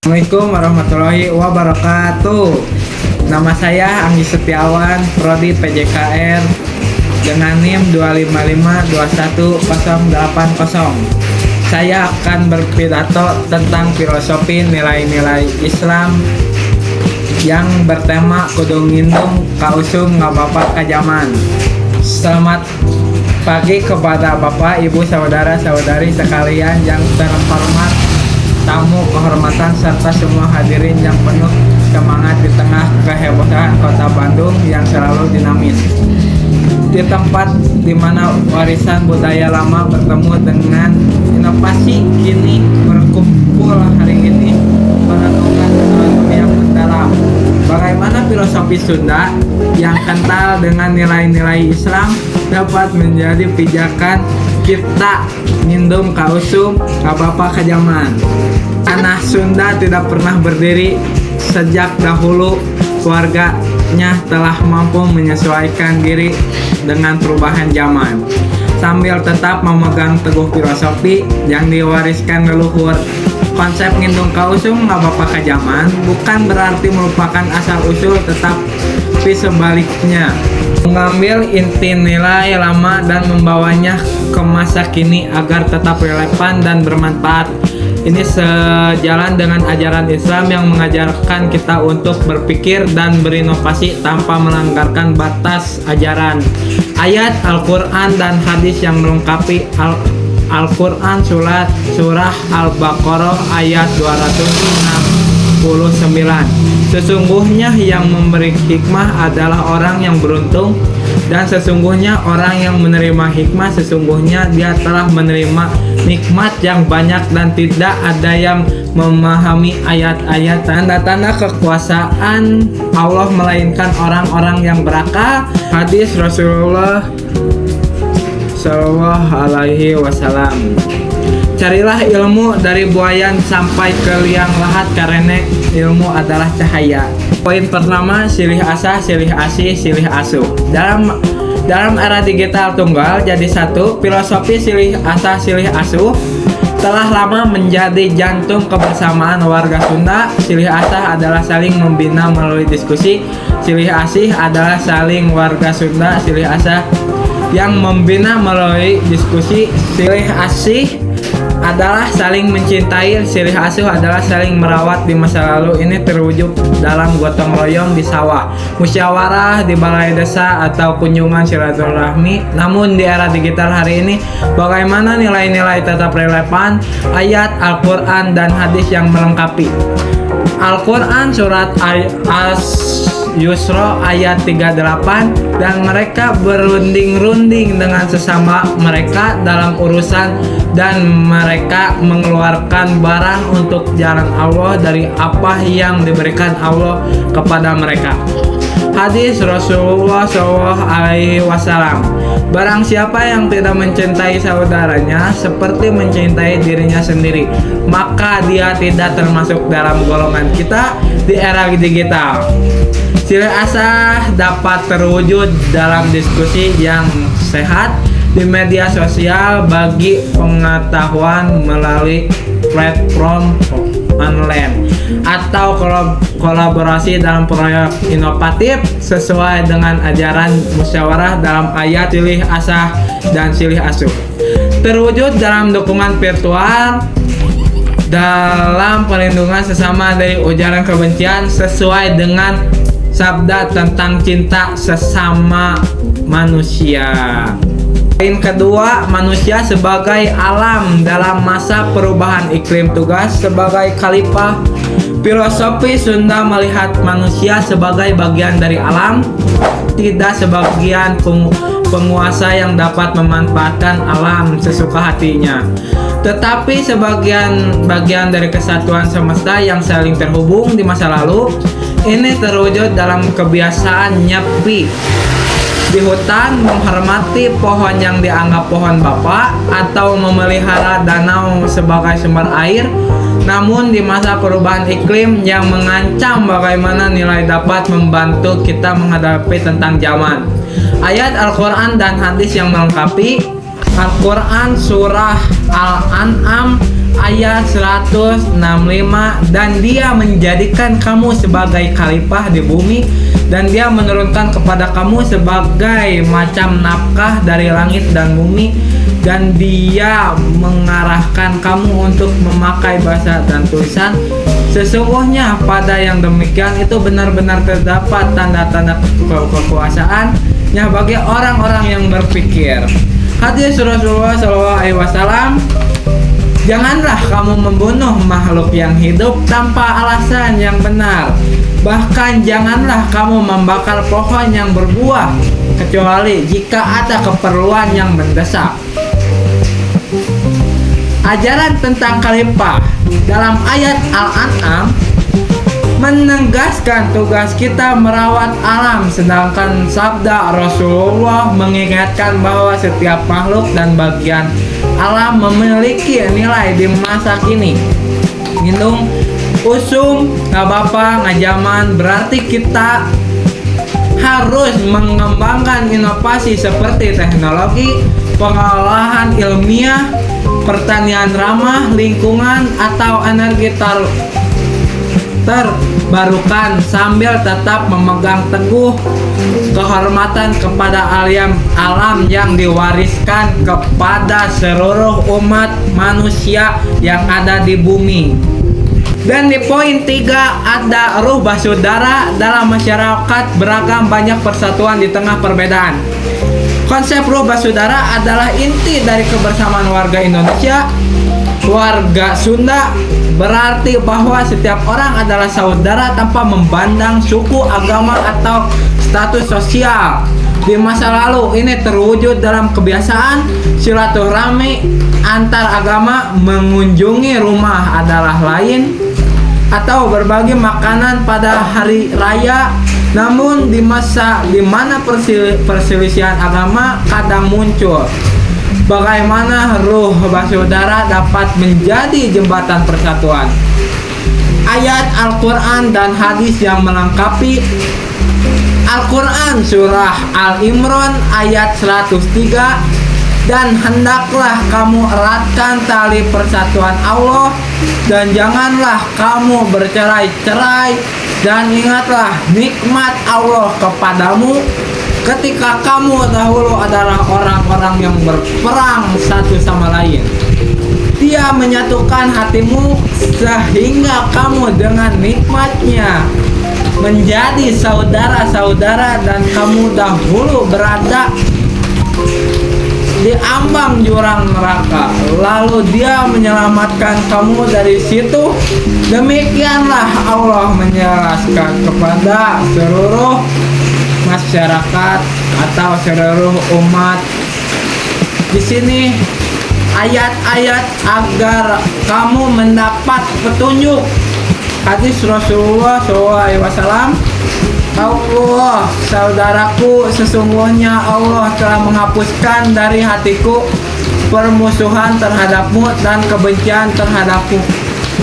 Assalamualaikum warahmatullahi wabarakatuh. Nama saya Anggi Setiawan, Prodi PJKR dengan NIM 255211080. Saya akan berpidato tentang filosofi nilai-nilai Islam yang bertema kudu ngindung kausum ngabapak kajaman. Selamat pagi kepada Bapak, Ibu, saudara-saudari sekalian yang terhormat, tamu kehormatan serta semua hadirin yang penuh semangat di tengah kehebohan Kota Bandung yang selalu dinamis. Di tempat di mana warisan budaya lama bertemu dengan inovasi kini berkumpul hari ini merenungkan sesuatu yang mendalam. Bagaimana filosofi Sunda yang kental dengan nilai-nilai Islam dapat menjadi pijakan kita ngindung kausum kabapa kajaman. Tanah Sunda tidak pernah berdiri sejak dahulu. Keluarganya telah mampu menyesuaikan diri dengan perubahan zaman sambil tetap memegang teguh filosofi yang diwariskan leluhur. Konsep ngindung kausum ngabapa kajaman bukan berarti merupakan asal usul, tetapi sebaliknya mengambil inti nilai lama dan membawanya ke masa kini agar tetap relevan dan bermanfaat. Ini sejalan dengan ajaran Islam yang mengajarkan kita untuk berpikir dan berinovasi tanpa melanggarkan batas ajaran. Ayat Al-Quran dan hadis yang melengkapi Al-Quran surah Al-Baqarah ayat 269. Sesungguhnya yang memberi hikmah adalah orang yang beruntung, dan sesungguhnya orang yang menerima hikmah sesungguhnya dia telah menerima nikmat yang banyak, dan tidak ada yang memahami ayat-ayat tanda-tanda kekuasaan Allah melainkan orang-orang yang berakal. Hadis Rasulullah Shallallahu Alaihi Wasallam. Carilah ilmu dari buayan sampai ke liang lahat, karena ilmu adalah cahaya. Poin pertama, silih asah, silih asih, silih asuh. Dalam era digital tunggal jadi satu, filosofi silih asah, silih asuh telah lama menjadi jantung kebersamaan warga Sunda. Silih asah adalah saling membina melalui diskusi. Silih asih adalah saling warga Sunda silih asah yang membina melalui diskusi. Silih asih adalah saling mencintai, silih asuh adalah saling merawat di masa lalu. Ini terwujud dalam gotong royong di sawah, musyawarah di balai desa, atau kunjungan silaturahmi. Namun di era digital hari ini, bagaimana nilai-nilai tetap relevan? Ayat Al-Quran dan hadis yang melengkapi. Al-Quran surat Yusra ayat 38, dan mereka berunding-runding dengan sesama mereka dalam urusan, dan mereka mengeluarkan barang untuk jalan Allah dari apa yang diberikan Allah kepada mereka. Hadis Rasulullah SAW. Barang siapa yang tidak mencintai saudaranya seperti mencintai dirinya sendiri, maka dia tidak termasuk dalam golongan kita di era digital. Silih asah dapat terwujud dalam diskusi yang sehat di media sosial bagi pengetahuan melalui platform online, atau kolaborasi dalam proyek inovatif sesuai dengan ajaran musyawarah dalam ayat silih asah dan silih asuh. Terwujud dalam dukungan virtual dalam perlindungan sesama dari ujaran kebencian sesuai dengan sabda tentang cinta sesama manusia. Poin kedua, manusia sebagai alam dalam masa perubahan iklim. Tugas sebagai khalifah. Filosofi Sunda melihat manusia sebagai bagian dari alam, tidak sebagian penguasa yang dapat memanfaatkan alam sesuka hatinya, tetapi sebagian bagian dari kesatuan semesta yang saling terhubung di masa lalu. Ini terwujud dalam kebiasaan nyepi di hutan, menghormati pohon yang dianggap pohon bapak, atau memelihara danau sebagai sumber air. Namun di masa perubahan iklim yang mengancam, bagaimana nilai dapat membantu kita menghadapi tentang zaman. Ayat Al-Quran dan hadis yang melengkapi. Al-Quran Surah Al-An'am ayat 165, dan Dia menjadikan kamu sebagai khalifah di bumi, dan Dia menurunkan kepada kamu sebagai macam nafkah dari langit dan bumi, dan Dia mengarahkan kamu untuk memakai bahasa dan tulisan. Sesungguhnya pada yang demikian itu benar-benar terdapat tanda-tanda kekuasaannya bagi orang-orang yang berpikir. Hadis Rasulullah SAW, janganlah kamu membunuh makhluk yang hidup tanpa alasan yang benar. Bahkan janganlah kamu membakar pohon yang berbuah kecuali jika ada keperluan yang mendesak. Ajaran tentang khalifah dalam ayat Al-An'am menegaskan tugas kita merawat alam, sedangkan sabda Rasulullah mengingatkan bahwa setiap makhluk dan bagian alam memiliki nilai di masa kini. Ngindung usum ngabapa ngajaman berarti kita harus mengembangkan inovasi seperti teknologi, pengolahan ilmiah, pertanian ramah lingkungan, atau energi terbarukan sambil tetap memegang teguh kehormatan kepada alam yang diwariskan kepada seluruh umat manusia yang ada di bumi. Dan di poin 3 ada ruh basudara dalam masyarakat beragam, banyak persatuan di tengah perbedaan. Konsep ruh basudara adalah inti dari kebersamaan warga Indonesia. Warga Sunda berarti bahwa setiap orang adalah saudara tanpa memandang suku, agama, atau status sosial. Di masa lalu ini terwujud dalam kebiasaan silaturahmi antar agama, mengunjungi rumah adalah lain, atau berbagi makanan pada hari raya. Namun di masa di mana perselisihan agama kadang muncul, bagaimana ruh basudara dapat menjadi jembatan persatuan? Ayat Al-Quran dan hadis yang melengkapi. Al-Quran Surah Al-Imran ayat 103, dan hendaklah kamu eratkan tali persatuan Allah, dan janganlah kamu bercerai-cerai, dan ingatlah nikmat Allah kepadamu ketika kamu dahulu adalah orang-orang yang berperang satu sama lain. Dia menyatukan hatimu sehingga kamu dengan nikmatnya menjadi saudara-saudara, dan kamu dahulu berada di ambang jurang neraka, lalu Dia menyelamatkan kamu dari situ. Demikianlah Allah menjelaskan kepada seluruh masyarakat atau seluruh umat. Di sini ayat-ayat agar kamu mendapat petunjuk. Hadis Rasulullah SAW, Allah, saudaraku, sesungguhnya Allah telah menghapuskan dari hatiku permusuhan terhadapmu dan kebencian terhadapku.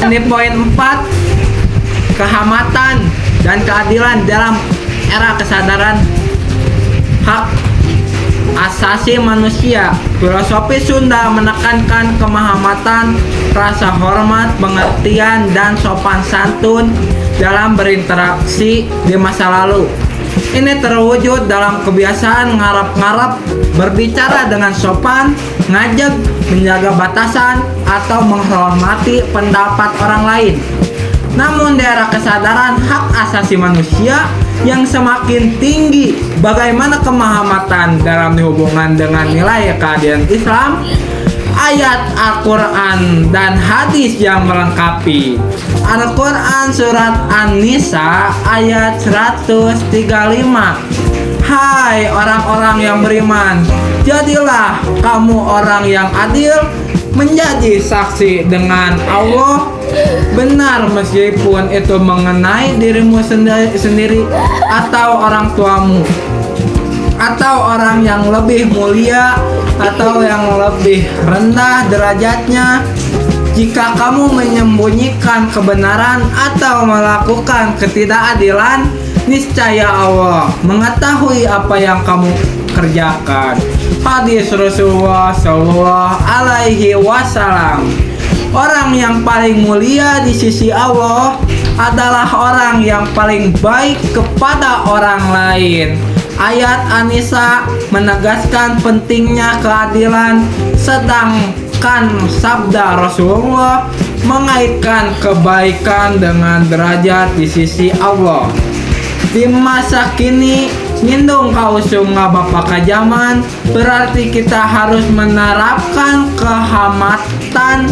Di poin 4, kehamatan dan keadilan dalam era kesadaran hak asasi manusia. Filosofi Sunda menekankan kemahamatan, rasa hormat, pengertian, dan sopan santun dalam berinteraksi di masa lalu. Ini terwujud dalam kebiasaan ngarap-ngarap, berbicara dengan sopan, ngajak, menjaga batasan, atau menghormati pendapat orang lain. Namun di era kesadaran hak asasi manusia yang semakin tinggi, bagaimana kemahamatan dalam hubungan dengan nilai keadilan Islam? Ayat Al-Quran dan hadis yang melengkapi. Al-Quran Surat An-Nisa ayat 135, hai orang-orang yang beriman, jadilah kamu orang yang adil, menjadi saksi dengan Allah benar, meskipun itu mengenai dirimu sendiri atau orang tuamu, atau orang yang lebih mulia atau yang lebih rendah derajatnya. Jika kamu menyembunyikan kebenaran atau melakukan ketidakadilan, niscaya Allah mengetahui apa yang kamu kerjakan. Hadis Rasulullah Shallallahu Alaihi Wasallam. Orang yang paling mulia di sisi Allah adalah orang yang paling baik kepada orang lain. Ayat An-Nisa menegaskan pentingnya keadilan, sedangkan sabda Rasulullah mengaitkan kebaikan dengan derajat di sisi Allah. Di masa kini, ngindung kausung bapak ka zaman, berarti kita harus menerapkan kehormatan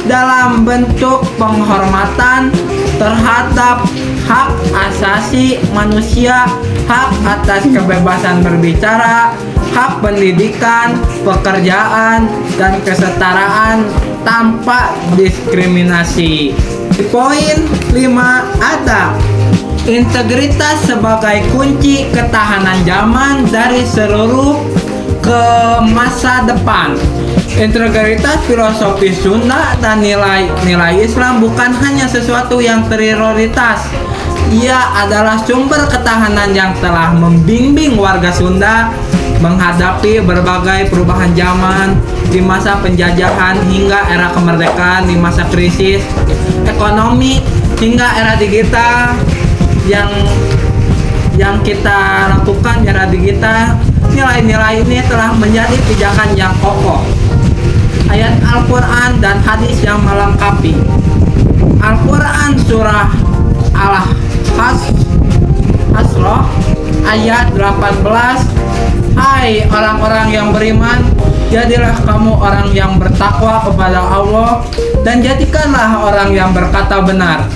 dalam bentuk penghormatan terhadap hak asasi manusia, hak atas kebebasan berbicara, hak pendidikan, pekerjaan, dan kesetaraan tanpa diskriminasi. Di poin 5 ada integritas sebagai kunci ketahanan zaman dari seluruh ke masa depan. Integritas filosofi Sunda dan nilai-nilai Islam bukan hanya sesuatu yang prioritas. Ia adalah sumber ketahanan yang telah membimbing warga Sunda menghadapi berbagai perubahan zaman di masa penjajahan hingga era kemerdekaan, di masa krisis ekonomi hingga era digital. Yang kita lakukan di era digital, nilai-nilai ini telah menjadi pijakan yang kokoh. Ayat Al-Quran dan hadis yang melengkapi. Al-Quran surah Al-Hasrah ayat 18. Hai orang-orang yang beriman, jadilah kamu orang yang bertakwa kepada Allah dan jadikanlah orang yang berkata benar.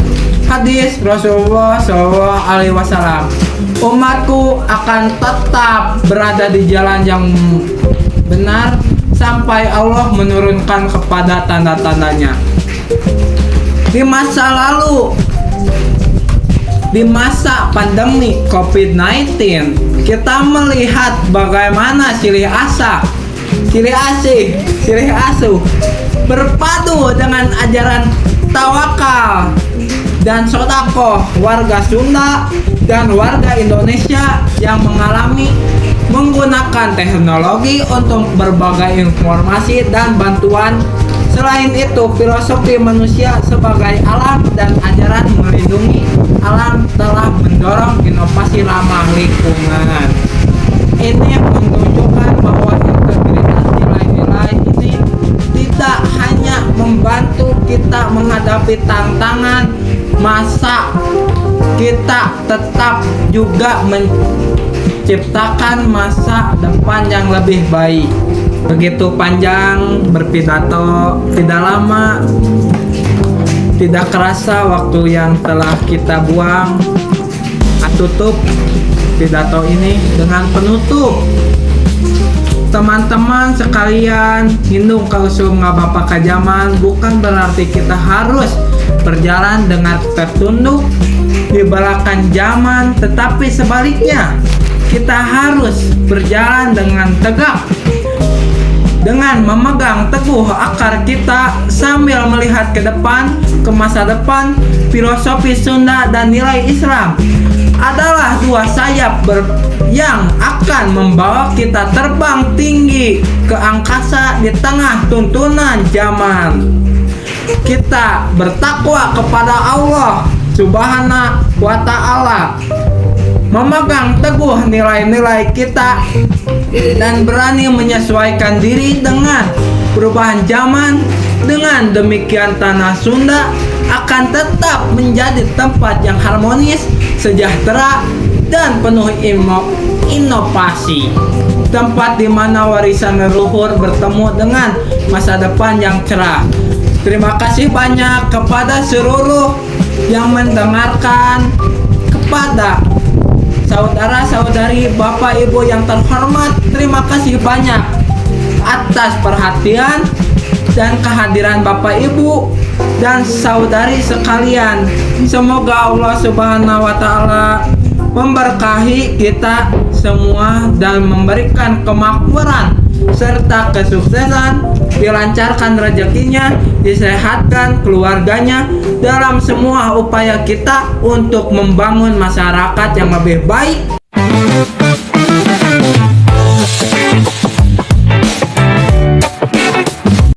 Hadis Rasulullah SAW. Umatku akan tetap berada di jalan yang benar sampai Allah menurunkan kepada tanda-tandanya. Di masa lalu, di masa pandemi COVID-19, kita melihat bagaimana silih asuh berpadu dengan ajaran tawakal dan sodakoh warga Sunda dan warga Indonesia yang menggunakan teknologi untuk berbagai informasi dan bantuan. Selain itu, filosofi manusia sebagai alam dan ajaran melindungi alam telah mendorong inovasi ramah lingkungan. Ini menunjukkan bahwa integritas nilai-nilai ini tidak hanya membantu kita menghadapi tantangan masa, kita tetap juga menciptakan masa depan yang lebih baik. Begitu panjang berpidato, tidak lama, tidak kerasa waktu yang telah kita buang. Tutup pidato ini dengan penutup. Teman-teman sekalian, hindung kausum ngabapa kajaman bukan berarti kita harus berjalan dengan tertunduk di belakang zaman, tetapi sebaliknya kita harus berjalan dengan tegak, dengan memegang teguh akar kita sambil melihat ke depan, ke masa depan. Filosofi Sunda dan nilai Islam adalah dua sayap yang akan membawa kita terbang tinggi ke angkasa di tengah tuntunan zaman. Kita bertakwa kepada Allah Subhanahu wa Ta'ala, memegang teguh nilai-nilai kita dan berani menyesuaikan diri dengan perubahan zaman. Dengan demikian tanah Sunda akan tetap menjadi tempat yang harmonis, sejahtera, dan penuh inovasi. Tempat di mana warisan leluhur bertemu dengan masa depan yang cerah. Terima kasih banyak kepada seluruh yang mendengarkan, kepada saudara-saudari, Bapak Ibu yang terhormat. Terima kasih banyak atas perhatian dan kehadiran Bapak Ibu dan saudari sekalian. Semoga Allah Subhanahu wa Ta'ala memberkahi kita semua dan memberikan kemakmuran serta kesuksesan, dilancarkan rezekinya, disehatkan keluarganya dalam semua upaya kita untuk membangun masyarakat yang lebih baik